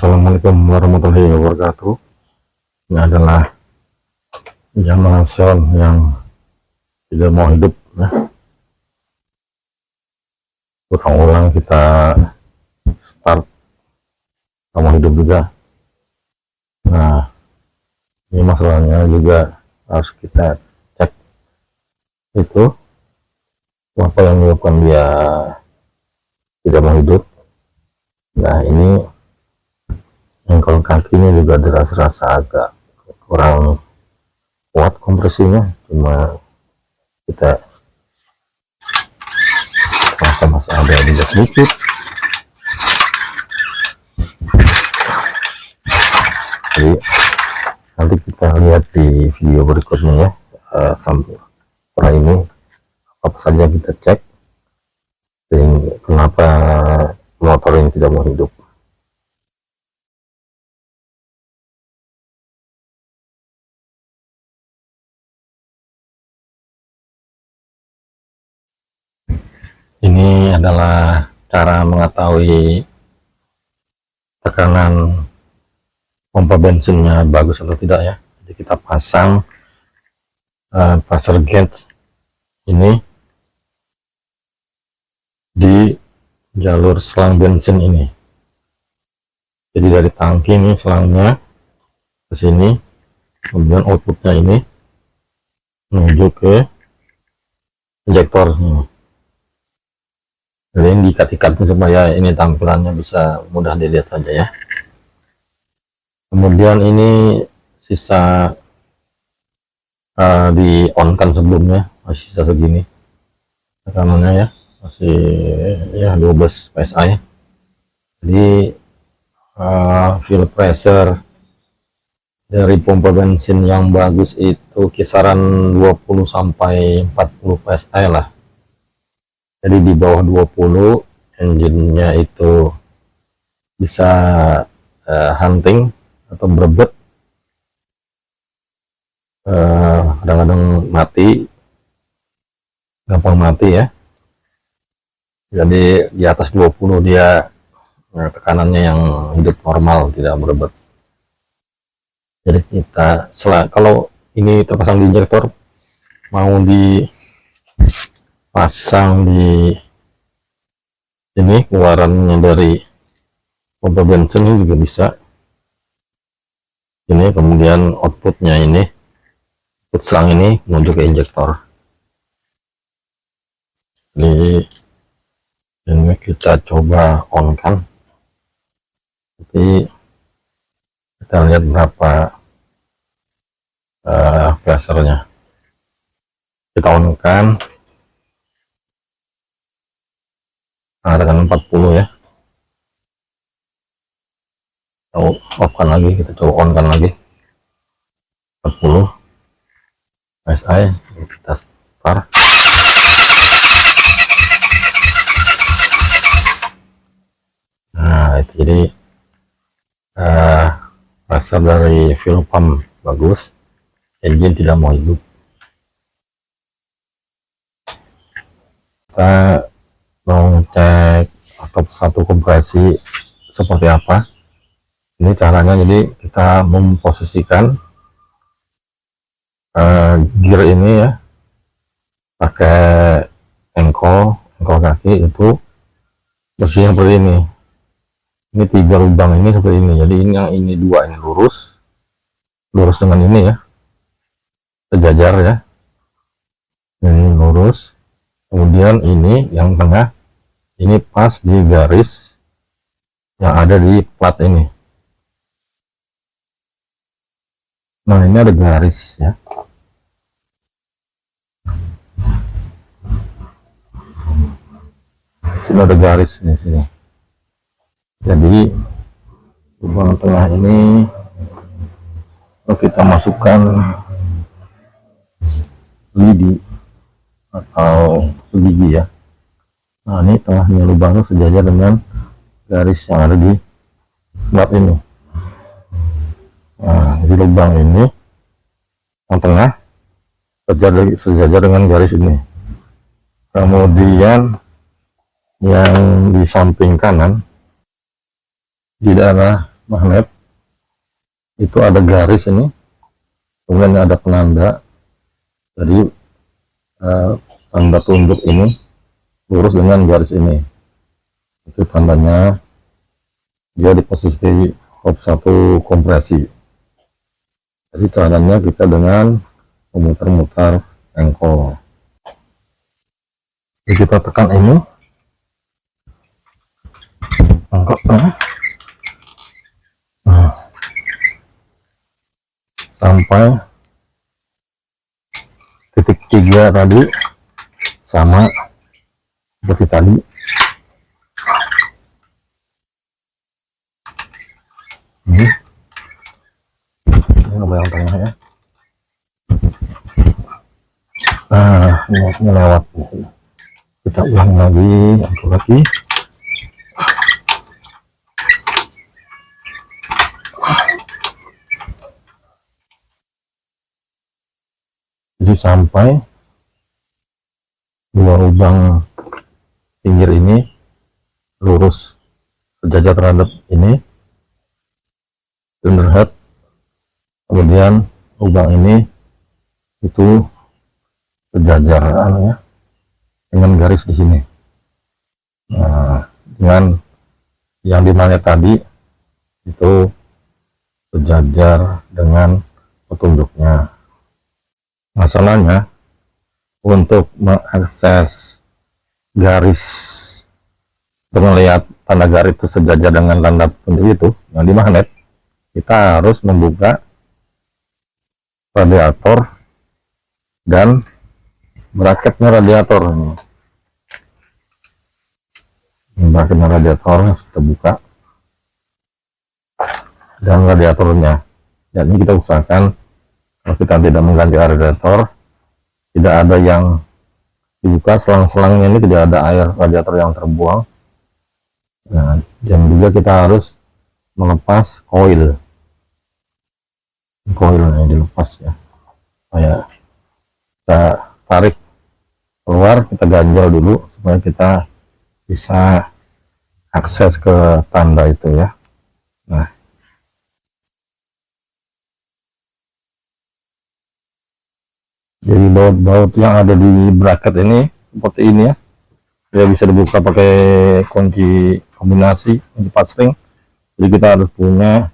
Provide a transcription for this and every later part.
Assalamualaikum warahmatullahi wabarakatuh. Ini adalah jamaah sound yang tidak mau hidup ya. Ulang-ulang kita start mau hidup juga. Nah, ini masalahnya juga harus kita cek itu apa yang menyebabkan dia tidak mau hidup. Nah, ini engkol kakinya juga dirasa-rasa agak kurang kuat kompresinya, cuma kita masa-masa ada juga sedikit. Jadi nanti kita lihat di video berikutnya ya, sampai setelah ini apa saja kita cek sehingga kenapa motor ini tidak mau hidup. Ini adalah cara mengetahui tekanan pompa bensinnya bagus atau tidak ya. Jadi kita pasang pressure gauge ini di jalur selang bensin ini. Jadi dari tangki ini selangnya ke sini, kemudian outputnya ini menuju ke injektor ini. Jadi ini diikat-ikat supaya ini tampilannya bisa mudah dilihat saja ya. Kemudian ini sisa di on kan sebelumnya masih sisa segini tekanannya ya, masih ya 12 psi. Jadi fuel pressure dari pompa bensin yang bagus itu kisaran 20 sampai 40 psi lah. Jadi di bawah 20 engine-nya itu bisa hunting atau berebut, kadang-kadang mati, gampang mati ya. Jadi di atas 20 dia tekanannya yang hidup normal, tidak berebut. Jadi kita kalau ini terpasang di injektor, mau dipasang di ini keluarannya dari pompa bensin ini juga bisa. Ini kemudian outputnya ini, output selang ini menuju ke injektor. Jadi ini kita coba on kan, jadi kita lihat berapa pressure-nya. Kita on kan dengan 40 ya. Kita off kan lagi, kita coba on kan lagi 40 psi. Kita start. Nah itu jadi pressure dari fuel pump bagus, engine tidak mau hidup. Kita mau cek atau satu kompresi seperti apa. Ini caranya, jadi kita memposisikan gear ini ya pakai engkol kaki itu posisinya seperti ini. Ini 3 lubang ini seperti ini. Jadi ini yang ini 2 ini lurus dengan ini ya, sejajar ya, ini lurus. Kemudian ini yang tengah ini pas di garis yang ada di plat ini. Nah ini ada garis ya, sini ada garis di sini. Jadi lubang tengah ini kita masukkan lidi atau segigi ya. Nah ini tengahnya lubangnya sejajar dengan garis yang ada di plat ini. Nah di lubang ini yang tengah sejajar dengan garis ini. Kemudian yang di samping kanan di daerah magnet itu ada garis ini, kemudian ada penanda. Jadi tanda tunjuk ini lurus dengan garis ini, itu tandanya dia di posisi hop 1 kompresi. Jadi caranya kita dengan memutar-mutar engkol. Jadi kita tekan ini, angkatnya sampai titik 3 tadi sama seperti tadi. Ini yang tengah ya. Ini lewat. Kita ulang lagi, angkat lagi. Jadi sampai dua lubang pinggir ini lurus sejajar terhadap ini cylinder head, kemudian lubang ini itu sejajar ya, dengan garis di sini. Nah, dengan yang di magnet tadi itu sejajar dengan petunjuknya. Masalahnya untuk mengakses garis, untuk melihat tanda garis itu sejajar dengan tanda petunjuk itu yang di magnet, kita harus membuka radiator dan bracketnya radiator ini. Bracketnya radiator kita buka dan radiatornya. Dan ini kita usahakan kalau kita tidak mengganti radiator, tidak ada yang dibuka, selang-selangnya ini tidak ada air radiator yang terbuang. Nah, dan juga kita harus melepas koil. Koilnya dilepas ya. Kayak kita tarik keluar, kita ganjal dulu supaya kita bisa akses ke tanda itu ya. Nah, jadi baut-baut yang ada di bracket ini seperti ini ya, dia bisa dibuka pakai kunci kombinasi, kunci pasring. Jadi kita harus punya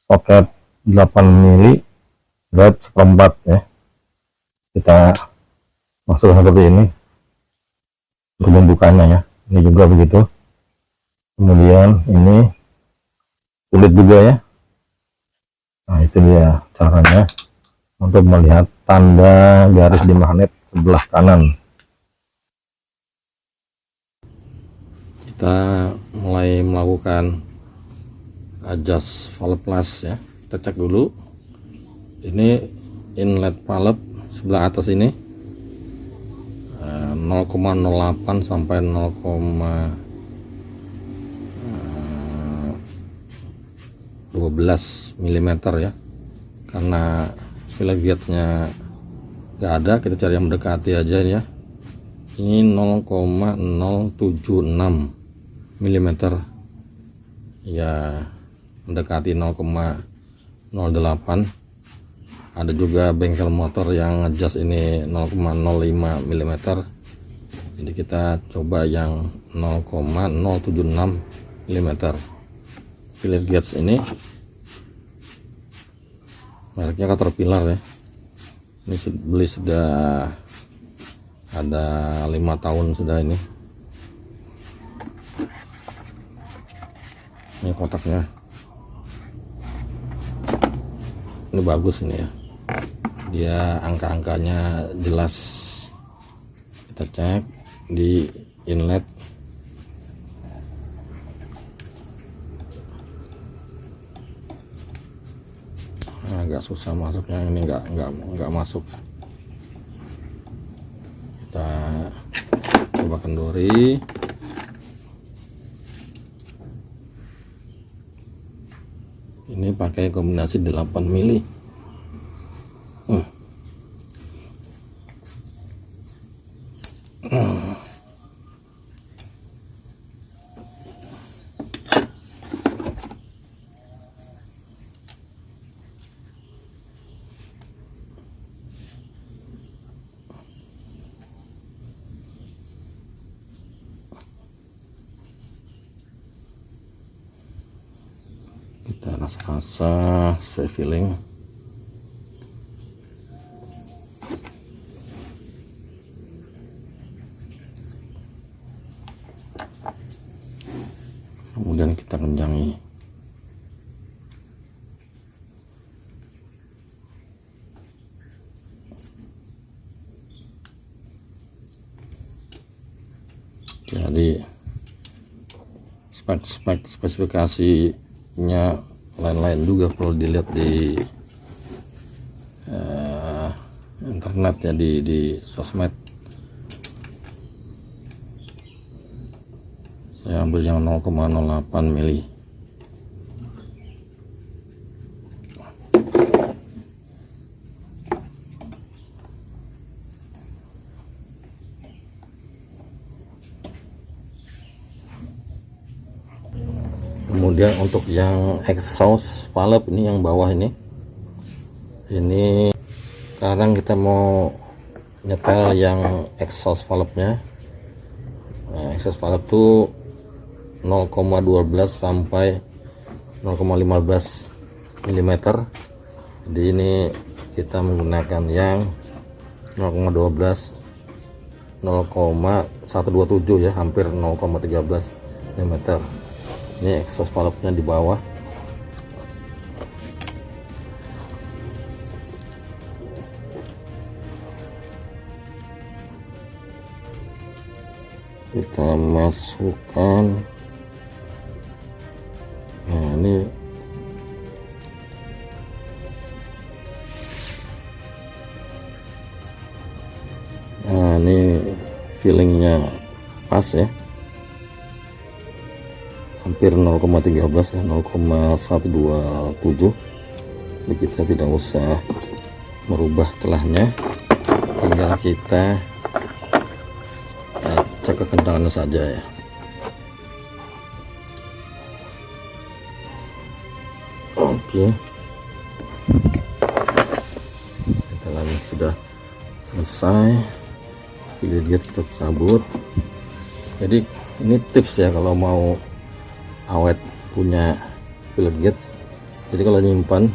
soket 8 mili guide 1/4 ya. Kita masukkan seperti ini untuk membukanya ya. Ini juga begitu. Kemudian ini kulit juga ya. Nah, itu dia caranya untuk melihat tanda garis di magnet sebelah kanan. Kita mulai melakukan adjust valve plus ya. Kita cek dulu ini inlet valve sebelah atas ini 0,08 sampai 0,12 mm ya. Karena filler gauge-nya nggak ada, kita cari yang mendekati aja ya. Ini 0,076 mm ya, mendekati 0,08. Ada juga bengkel motor yang adjust ini 0,05 mm. Jadi kita coba yang 0,076 mm. Filler gauge ini mereknya Caterpillar ya. Ini beli sudah ada 5 tahun sudah ini. Ini kotaknya, ini bagus ini ya, dia angka-angkanya jelas. Kita cek di inlet. Agak susah masuknya, ini nggak masuk. Kita coba kendori. Ini pakai kombinasi 8 mili. kita rasa-rasa sesuai feeling. Kemudian kita kenjangi. Jadi spesifikasinya lain-lain juga perlu dilihat di internet ya, di sosmed. Saya ambil yang 0,08 mili. Kemudian untuk yang exhaust valve ini, yang bawah ini sekarang kita mau nyetel yang exhaust valve nya. Exhaust valve tuh 0,12 sampai 0,15 mm. Jadi ini kita menggunakan yang 0,12 0,127 ya, hampir 0,13 mm. Ini exhaust valve nya di bawah. Kita masukkan, nah ini feelingnya pas ya, hampir 0,13 ya, 0,127. Jadi kita tidak usah merubah celahnya, tinggal kita cek kekencangannya saja ya. Oke, kita lagi sudah selesai, pilih kita cabut. Jadi ini tips ya kalau mau awet punya pilot gate. Jadi kalau nyimpan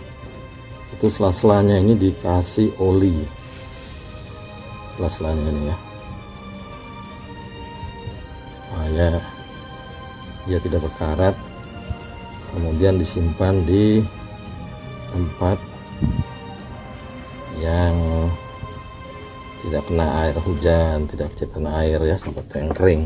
itu sela-selanya ini dikasih oli, sela-selanya ini ya, supaya dia tidak berkarat. Kemudian disimpan di tempat yang tidak kena air hujan, tidak kena air ya, seperti yang kering.